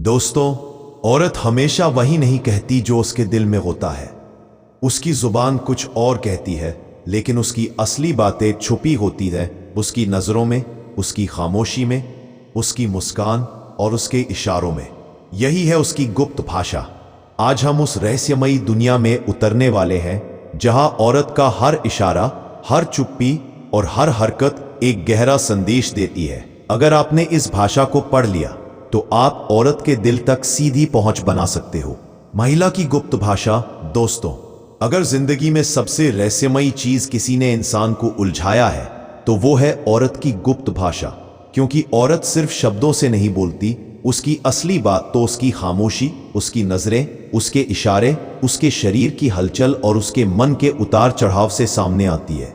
दोस्तों, औरत हमेशा वही नहीं कहती जो उसके दिल में होता है। उसकी जुबान कुछ और कहती है, लेकिन उसकी असली बातें छुपी होती है उसकी नजरों में, उसकी खामोशी में, उसकी मुस्कान और उसके इशारों में। यही है उसकी गुप्त भाषा। आज हम उस रहस्यमयी दुनिया में उतरने वाले हैं जहां औरत का हर इशारा, हर चुप्पी और हर हरकत एक गहरा संदेश देती है। अगर आपने इस भाषा को पढ़ लिया तो आप औरत के दिल तक सीधी पहुंच बना सकते हो। महिला की गुप्त भाषा। दोस्तों, अगर जिंदगी में सबसे रहस्यमयी चीज किसी ने इंसान को उलझाया है तो वो है औरत की गुप्त भाषा। क्योंकि औरत सिर्फ शब्दों से नहीं बोलती, उसकी असली बात तो उसकी खामोशी, उसकी नजरें, उसके इशारे, उसके शरीर की हलचल और उसके मन के उतार चढ़ाव से सामने आती है।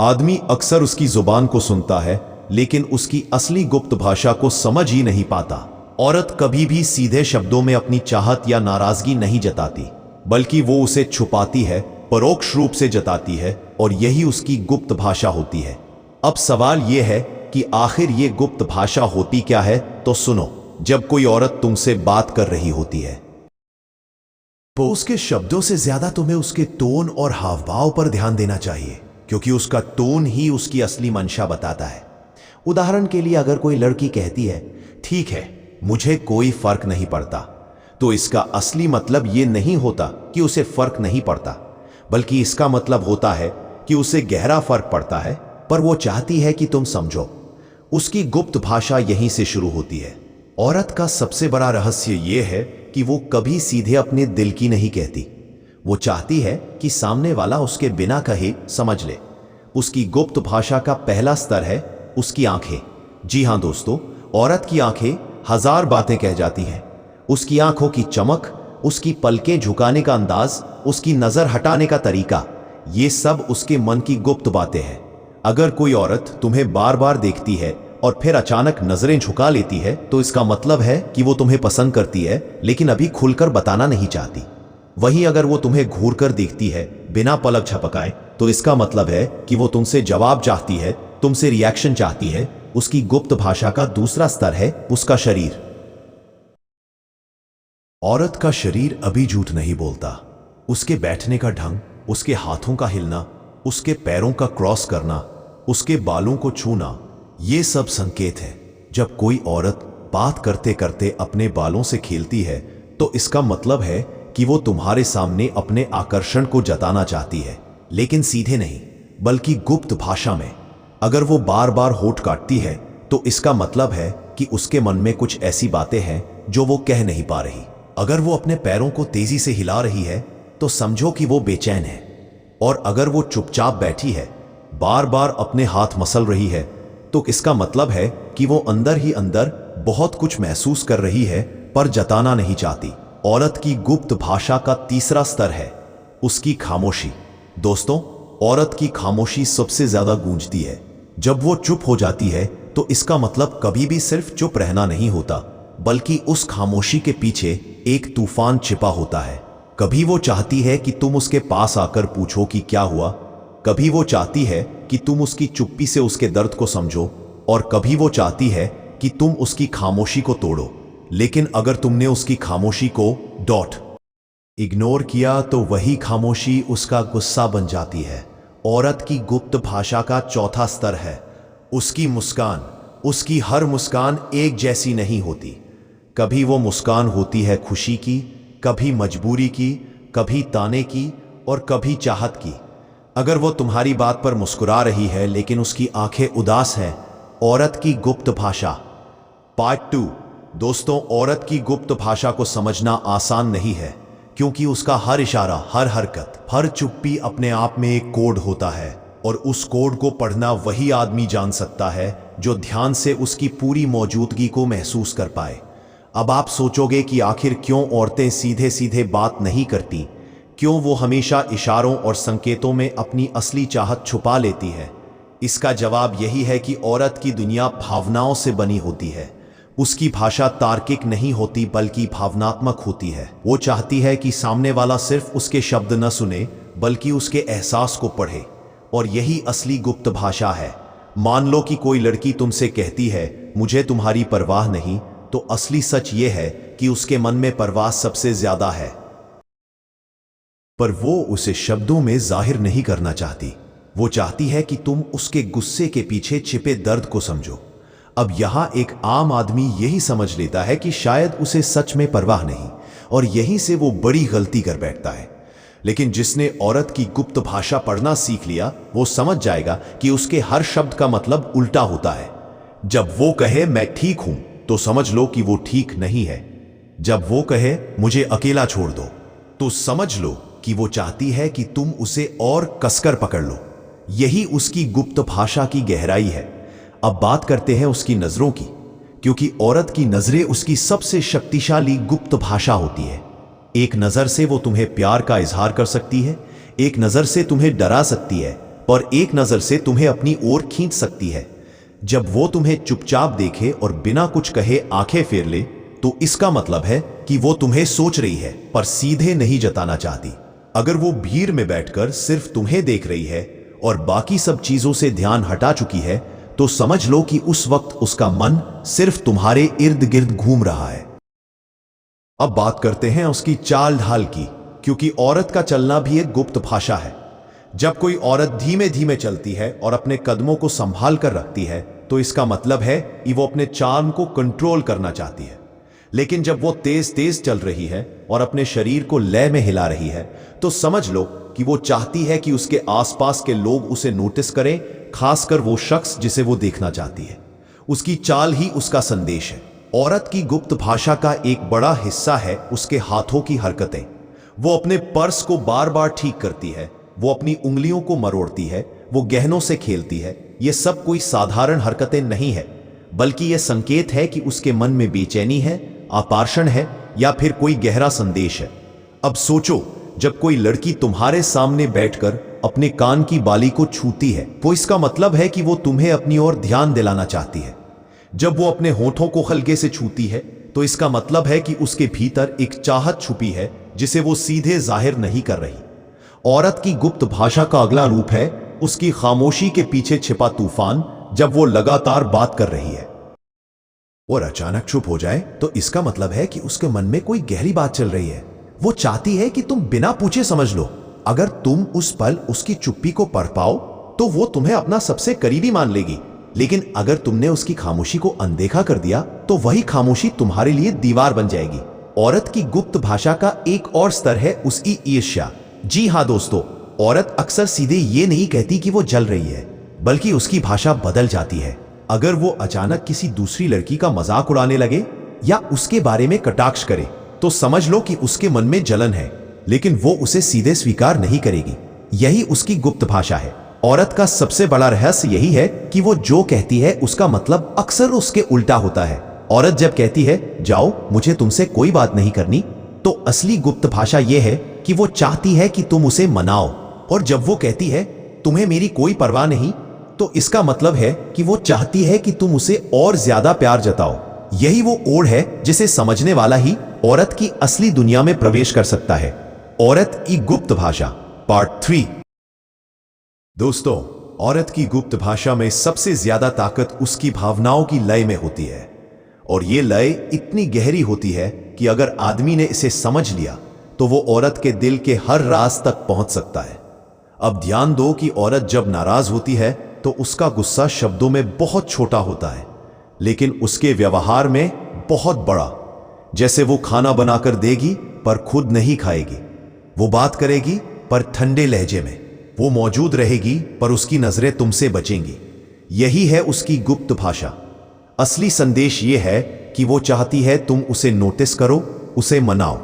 आदमी अक्सर उसकी जुबान को सुनता है, लेकिन उसकी असली गुप्त भाषा को समझ ही नहीं पाता। औरत कभी भी सीधे शब्दों में अपनी चाहत या नाराजगी नहीं जताती, बल्कि वो उसे छुपाती है, परोक्ष रूप से जताती है, और यही उसकी गुप्त भाषा होती है। अब सवाल यह है कि आखिर ये गुप्त भाषा होती क्या है? तो सुनो। जब कोई औरत तुमसे बात कर रही होती है तो उसके शब्दों से ज्यादा तुम्हें उसके टोन और हावभाव पर ध्यान देना चाहिए, क्योंकि उसका टोन ही उसकी असली मंशा बताता है। उदाहरण के लिए, अगर कोई लड़की कहती है, ठीक है, मुझे कोई फर्क नहीं पड़ता, तो इसका असली मतलब यह नहीं होता कि उसे फर्क नहीं पड़ता, बल्कि इसका मतलब होता है कि उसे गहरा फर्क पड़ता है, पर वो चाहती है कि तुम समझो। उसकी गुप्त भाषा यहीं से शुरू होती है। औरत का सबसे बड़ा रहस्य यह है कि वो कभी सीधे अपने दिल की नहीं कहती। वो चाहती है कि सामने वाला उसके बिना कहे समझ ले। उसकी गुप्त भाषा का पहला स्तर है उसकी आंखें। जी हां दोस्तों, औरत की आंखें हजार बातें कह जाती हैं। उसकी आंखों की चमक, उसकी पलकें झुकाने का अंदाज, उसकी नजर हटाने का तरीका, ये सब उसके मन की गुप्त बातें हैं। अगर कोई औरत तुम्हें बार बार देखती है और फिर अचानक नजरें झुका लेती है, तो इसका मतलब है कि वो तुम्हें पसंद करती है, लेकिन अभी खुलकर बताना नहीं चाहती। वहीं अगर वो तुम्हें घूर कर देखती है बिना पलक झपकाए, तो इसका मतलब है कि वो तुमसे जवाब चाहती है, तुमसे रिएक्शन चाहती है। उसकी गुप्त भाषा का दूसरा स्तर है उसका शरीर। औरत का शरीर अभी झूठ नहीं बोलता। उसके बैठने का ढंग, उसके हाथों का हिलना, उसके पैरों का क्रॉस करना, उसके बालों को छूना, ये सब संकेत है। जब कोई औरत बात करते करते अपने बालों से खेलती है, तो इसका मतलब है कि वो तुम्हारे सामने अपने आकर्षण को जताना चाहती है, लेकिन सीधे नहीं, बल्कि गुप्त भाषा में। अगर वो बार बार होठ काटती है, तो इसका मतलब है कि उसके मन में कुछ ऐसी बातें हैं जो वो कह नहीं पा रही। अगर वो अपने पैरों को तेजी से हिला रही है, तो समझो कि वो बेचैन है। और अगर वो चुपचाप बैठी है, बार बार अपने हाथ मसल रही है, तो इसका मतलब है कि वो अंदर ही अंदर बहुत कुछ महसूस कर रही है, पर जताना नहीं चाहती। औरत की गुप्त भाषा का तीसरा स्तर है उसकी खामोशी। दोस्तों, औरत की खामोशी सबसे ज्यादा गूंजती है। जब वो चुप हो जाती है, तो इसका मतलब कभी भी सिर्फ चुप रहना नहीं होता, बल्कि उस खामोशी के पीछे एक तूफान छिपा होता है। कभी वो चाहती है कि तुम उसके पास आकर पूछो कि क्या हुआ, कभी वो चाहती है कि तुम उसकी चुप्पी से उसके दर्द को समझो, और कभी वो चाहती है कि तुम उसकी खामोशी को तोड़ो। लेकिन अगर तुमने उसकी खामोशी को इग्नोर किया, तो वही खामोशी उसका गुस्सा बन जाती है। औरत की गुप्त भाषा का चौथा स्तर है उसकी मुस्कान। उसकी हर मुस्कान एक जैसी नहीं होती। कभी वो मुस्कान होती है खुशी की, कभी मजबूरी की, कभी ताने की, और कभी चाहत की। अगर वो तुम्हारी बात पर मुस्कुरा रही है लेकिन उसकी आंखें उदास हैं, औरत की गुप्त भाषा। पार्ट 2। दोस्तों, औरत की गुप्त भाषा को समझना आसान नहीं है, क्योंकि उसका हर इशारा, हर हरकत, हर चुप्पी अपने आप में एक कोड होता है, और उस कोड को पढ़ना वही आदमी जान सकता है जो ध्यान से उसकी पूरी मौजूदगी को महसूस कर पाए। अब आप सोचोगे कि आखिर क्यों औरतें सीधे सीधे बात नहीं करती, क्यों वो हमेशा इशारों और संकेतों में अपनी असली चाहत छुपा लेती है। इसका जवाब यही है कि औरत की दुनिया भावनाओं से बनी होती है। उसकी भाषा तार्किक नहीं होती, बल्कि भावनात्मक होती है। वो चाहती है कि सामने वाला सिर्फ उसके शब्द न सुने, बल्कि उसके एहसास को पढ़े, और यही असली गुप्त भाषा है। मान लो कि कोई लड़की तुमसे कहती है, मुझे तुम्हारी परवाह नहीं, तो असली सच ये है कि उसके मन में परवाह सबसे ज्यादा है, पर वो उसे शब्दों में जाहिर नहीं करना चाहती। वो चाहती है कि तुम उसके गुस्से के पीछे छिपे दर्द को समझो। अब यहां एक आम आदमी यही समझ लेता है कि शायद उसे सच में परवाह नहीं, और यहीं से वो बड़ी गलती कर बैठता है। लेकिन जिसने औरत की गुप्त भाषा पढ़ना सीख लिया, वो समझ जाएगा कि उसके हर शब्द का मतलब उल्टा होता है। जब वो कहे मैं ठीक हूं, तो समझ लो कि वो ठीक नहीं है। जब वो कहे मुझे अकेला छोड़ दो, तो समझ लो कि वो चाहती है कि तुम उसे और कसकर पकड़ लो। यही उसकी गुप्त भाषा की गहराई है। अब बात करते हैं उसकी नजरों की, क्योंकि औरत की नजरें उसकी सबसे शक्तिशाली गुप्त भाषा होती है। एक नजर से वो तुम्हें प्यार का इजहार कर सकती है, एक नजर से तुम्हें डरा सकती है, और एक नजर से तुम्हें अपनी ओर खींच सकती है। जब वो तुम्हें चुपचाप देखे और बिना कुछ कहे आंखें फेर ले, तो इसका मतलब है कि वो तुम्हें सोच रही है, पर सीधे नहीं जताना चाहती। अगर वो भीड़ में बैठकर सिर्फ तुम्हें देख रही है और बाकी सब चीजों से ध्यान हटा चुकी है, तो समझ लो कि उस वक्त उसका मन सिर्फ तुम्हारे इर्द गिर्द घूम रहा है। अब बात करते हैं उसकी चाल ढाल की, क्योंकि औरत का चलना भी एक गुप्त भाषा है। जब कोई औरत धीमे धीमे चलती है और अपने कदमों को संभाल कर रखती है, तो इसका मतलब है कि वो अपने चार्म को कंट्रोल करना चाहती है। लेकिन जब वो तेज तेज चल रही है और अपने शरीर को लय में हिला रही है, तो समझ लो कि वो चाहती है कि उसके आसपास के लोग उसे नोटिस करें, खासकर वो शख्स जिसे वो देखना चाहती है। उसकी चाल ही उसका संदेश है। औरत की गुप्त भाषा का एक बड़ा हिस्सा है उसके हाथों की हरकतें। वो अपने पर्स को बार बार ठीक करती है, वो अपनी उंगलियों को मरोड़ती है, वो गहनों से खेलती है। ये सब कोई साधारण हरकतें नहीं है, बल्कि यह संकेत है कि उसके मन में बेचैनी है, आकर्षण है, या फिर कोई गहरा संदेश है। अब सोचो, जब कोई लड़की तुम्हारे सामने बैठकर अपने कान की बाली को छूती है, तो इसका मतलब है कि वो तुम्हें अपनी ओर ध्यान दिलाना चाहती है। जब वो अपने होठों को हल्के से छूती है, तो इसका मतलब है कि उसके भीतर एक चाहत छुपी है जिसे वो सीधे जाहिर नहीं कर रही। औरत की गुप्त भाषा का अगला रूप है उसकी खामोशी के पीछे छिपा तूफान। जब वो लगातार बात कर रही है और अचानक चुप हो जाए, तो इसका मतलब है कि उसके मन में कोई गहरी बात चल रही है। वो चाहती है कि तुम बिना पूछे समझ लो। अगर तुम उस पल उसकी चुप्पी को पढ़ पाओ, तो वो तुम्हें अपना सबसे करीबी मान लेगी। लेकिन अगर तुमने उसकी खामोशी को अनदेखा कर दिया, तो वही खामोशी तुम्हारे लिए दीवार बन जाएगी। औरत की गुप्त भाषा का एक और स्तर है उसकी ईर्ष्या। जी हाँ दोस्तों, औरत अक्सर सीधे ये नहीं कहती कि वो जल रही है, बल्कि उसकी भाषा बदल जाती है। अगर वो अचानक किसी दूसरी लड़की का मजाक उड़ाने लगे या उसके बारे में कटाक्ष करे, तो समझ लो कि उसके मन में जलन है, लेकिन वो उसे सीधे स्वीकार नहीं करेगी। यही उसकी गुप्त भाषा है। औरत का सबसे बड़ा रहस्य यही है कि वो जो कहती है उसका मतलब अक्सर उसके उल्टा होता है। औरत जब कहती है जाओ, मुझे तुमसे कोई बात नहीं करनी, तो असली गुप्त भाषा यह है कि वो चाहती है कि तुम उसे मनाओ। और जब वो कहती है तुम्हें मेरी कोई परवाह नहीं, तो इसका मतलब है कि वो चाहती है कि तुम उसे और ज्यादा प्यार जताओ। यही वो ओढ़ है जिसे समझने वाला ही औरत की असली दुनिया में प्रवेश कर सकता है। औरत की गुप्त भाषा पार्ट 3। दोस्तों, औरत की गुप्त भाषा में सबसे ज्यादा ताकत उसकी भावनाओं की लय में होती है, और ये लय इतनी गहरी होती है कि अगर आदमी ने इसे समझ लिया, तो वो औरत के दिल के हर राज तक पहुंच सकता है। अब ध्यान दो कि औरत जब नाराज होती है, तो उसका गुस्सा शब्दों में बहुत छोटा होता है, लेकिन उसके व्यवहार में बहुत बड़ा। जैसे वो खाना बनाकर देगी पर खुद नहीं खाएगी, वो बात करेगी पर ठंडे लहजे में, वो मौजूद रहेगी पर उसकी नजरें तुमसे बचेंगी। यही है उसकी गुप्त भाषा। असली संदेश ये है कि वो चाहती है तुम उसे नोटिस करो, उसे मनाओ,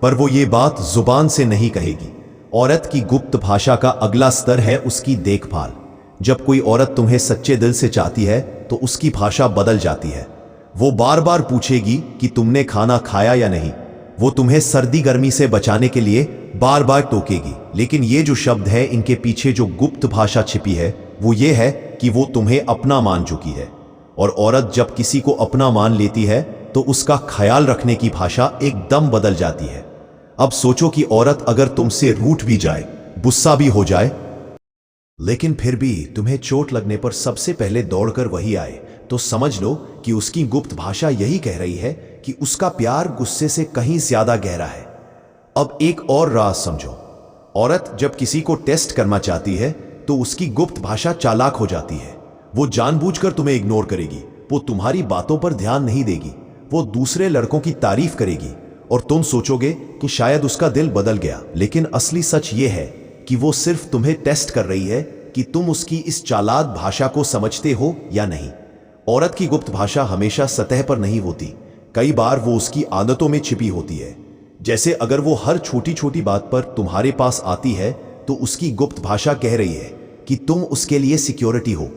पर वो ये बात जुबान से नहीं कहेगी। औरत की गुप्त भाषा का अगला स्तर है उसकी देखभाल। जब कोई औरत तुम्हें सच्चे दिल से चाहती है, तो उसकी भाषा बदल जाती है। वो बार बार पूछेगी कि तुमने खाना खाया या नहीं। वो तुम्हें सर्दी गर्मी से बचाने के लिए बार बार टोकेगी। लेकिन ये जो शब्द है, इनके पीछे जो गुप्त भाषा छिपी है, वो ये है कि वो तुम्हें अपना मान चुकी है। और औरत जब किसी को अपना मान लेती है, तो उसका ख्याल रखने की भाषा एकदम बदल जाती है। अब सोचो कि औरत अगर तुमसे रूठ भी जाए, गुस्सा भी हो जाए, लेकिन फिर भी तुम्हें चोट लगने पर सबसे पहले दौड़कर वही आए, तो समझ लो कि उसकी गुप्त भाषा यही कह रही है कि उसका प्यार गुस्से से कहीं ज्यादा गहरा है। अब एक और राज समझो। औरत जब किसी को टेस्ट करना चाहती है तो उसकी गुप्त भाषा चालाक हो जाती है। वो जानबूझकर तुम्हें इग्नोर करेगी, वो तुम्हारी बातों पर ध्यान नहीं देगी, वो दूसरे लड़कों की तारीफ करेगी और तुम सोचोगे कि शायद उसका दिल बदल गया। लेकिन असली सच ये है कि वो सिर्फ तुम्हें टेस्ट कर रही है कि तुम उसकी इस चालाक भाषा को समझते हो या नहीं। औरत की गुप्त भाषा हमेशा सतह पर नहीं होती, कई बार वो उसकी आदतों में छिपी होती है। जैसे अगर वो हर छोटी छोटी बात पर तुम्हारे पास आती है तो उसकी गुप्त भाषा कह रही है कि तुम उसके लिए सिक्योरिटी हो।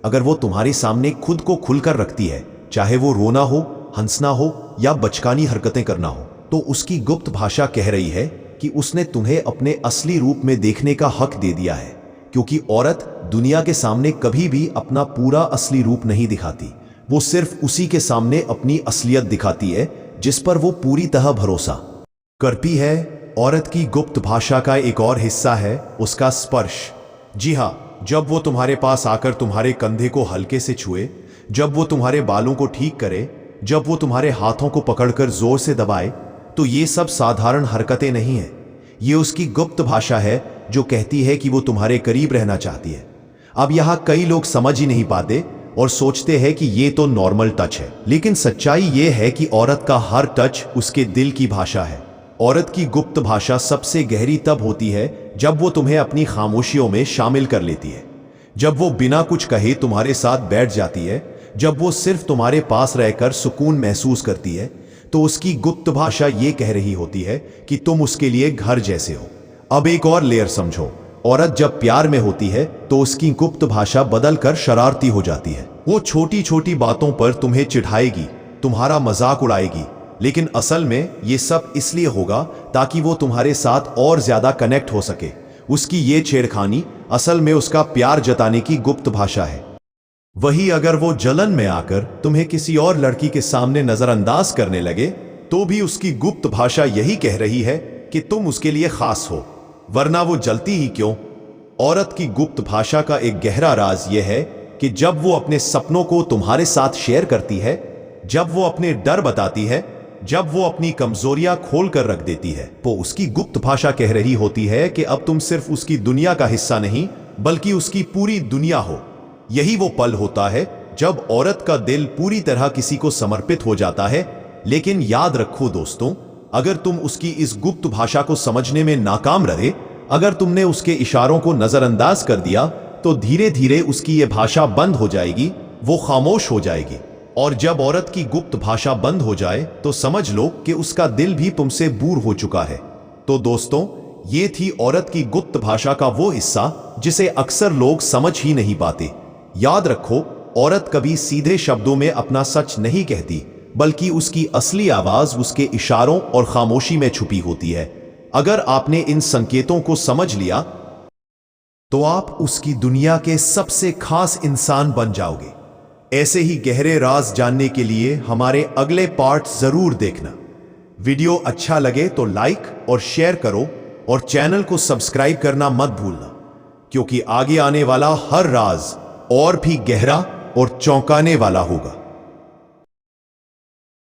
अगर वो तुम्हारे सामने खुद को खुलकर रखती है, चाहे वो रोना हो, हंसना हो या बचकानी हरकतें करना हो, तो उसकी गुप्त भाषा कह रही है कि उसने तुम्हें अपने असली रूप में देखने का हक दे दिया है। क्योंकि औरत दुनिया के सामने कभी भी अपना पूरा असली रूप नहीं दिखाती, वो सिर्फ उसी के सामने अपनी असलियत दिखाती है जिस पर वो पूरी तरह भरोसा करती है। औरत की गुप्त भाषा का एक और हिस्सा है उसका स्पर्श। जी हाँ, जब वो तुम्हारे पास आकर तुम्हारे कंधे को हल्के से छुए, जब वो तुम्हारे बालों को ठीक करे, जब वो तुम्हारे हाथों को पकड़कर जोर से दबाए, तो ये सब साधारण हरकतें नहीं है। ये उसकी गुप्त भाषा है जो कहती है कि वो तुम्हारे करीब रहना चाहती है। अब यहां कई लोग समझ ही नहीं पाते और सोचते हैं कि ये तो नॉर्मल टच है, लेकिन सच्चाई ये है कि औरत का हर टच उसके दिल की भाषा है। औरत की गुप्त भाषा सबसे गहरी तब होती है जब वो तुम्हें अपनी खामोशियों में शामिल कर लेती है, जब वो बिना कुछ कहे तुम्हारे साथ बैठ जाती है, जब वो सिर्फ तुम्हारे पास रहकर सुकून महसूस करती है। तो उसकी गुप्त भाषा ये कह रही होती है कि तुम उसके लिए घर जैसे हो। अब एक और लेयर समझो। औरत जब प्यार में होती है तो उसकी गुप्त भाषा बदलकर शरारती हो जाती है। वो छोटी छोटी बातों पर तुम्हें चिढ़ाएगी, तुम्हारा मजाक उड़ाएगी, लेकिन असल में ये सब इसलिए होगा ताकि वो तुम्हारे साथ और ज्यादा कनेक्ट हो सके। उसकी ये छेड़खानी असल में उसका प्यार जताने की गुप्त भाषा है। वही अगर वो जलन में आकर तुम्हें किसी और लड़की के सामने नजरअंदाज करने लगे तो भी उसकी गुप्त भाषा यही कह रही है कि तुम उसके लिए खास हो, वरना वो जलती ही क्यों। औरत की गुप्त भाषा का एक गहरा राज यह है कि जब वो अपने सपनों को तुम्हारे साथ शेयर करती है, जब वो अपने डर बताती है, जब वो अपनी कमजोरियां खोल कर रख देती है, तो उसकी गुप्त भाषा कह रही होती है कि अब तुम सिर्फ उसकी दुनिया का हिस्सा नहीं बल्कि उसकी पूरी दुनिया हो। यही वो पल होता है जब औरत का दिल पूरी तरह किसी को समर्पित हो जाता है। लेकिन याद रखो दोस्तों, अगर तुम उसकी इस गुप्त भाषा को समझने में नाकाम रहे, अगर तुमने उसके इशारों को नजरअंदाज कर दिया, तो धीरे धीरे उसकी ये भाषा बंद हो जाएगी, वो खामोश हो जाएगी। और जब औरत की गुप्त भाषा बंद हो जाए तो समझ लो कि उसका दिल भी तुमसे दूर हो चुका है। तो दोस्तों, ये थी औरत की गुप्त भाषा का वो हिस्सा जिसे अक्सर लोग समझ ही नहीं पाते। याद रखो, औरत कभी सीधे शब्दों में अपना सच नहीं कहती, बल्कि उसकी असली आवाज उसके इशारों और खामोशी में छुपी होती है। अगर आपने इन संकेतों को समझ लिया तो आप उसकी दुनिया के सबसे खास इंसान बन जाओगे। ऐसे ही गहरे राज जानने के लिए हमारे अगले पार्ट जरूर देखना। वीडियो अच्छा लगे तो लाइक और शेयर करो और चैनल को सब्सक्राइब करना मत भूलना, क्योंकि आगे आने वाला हर राज और भी गहरा और चौंकाने वाला होगा।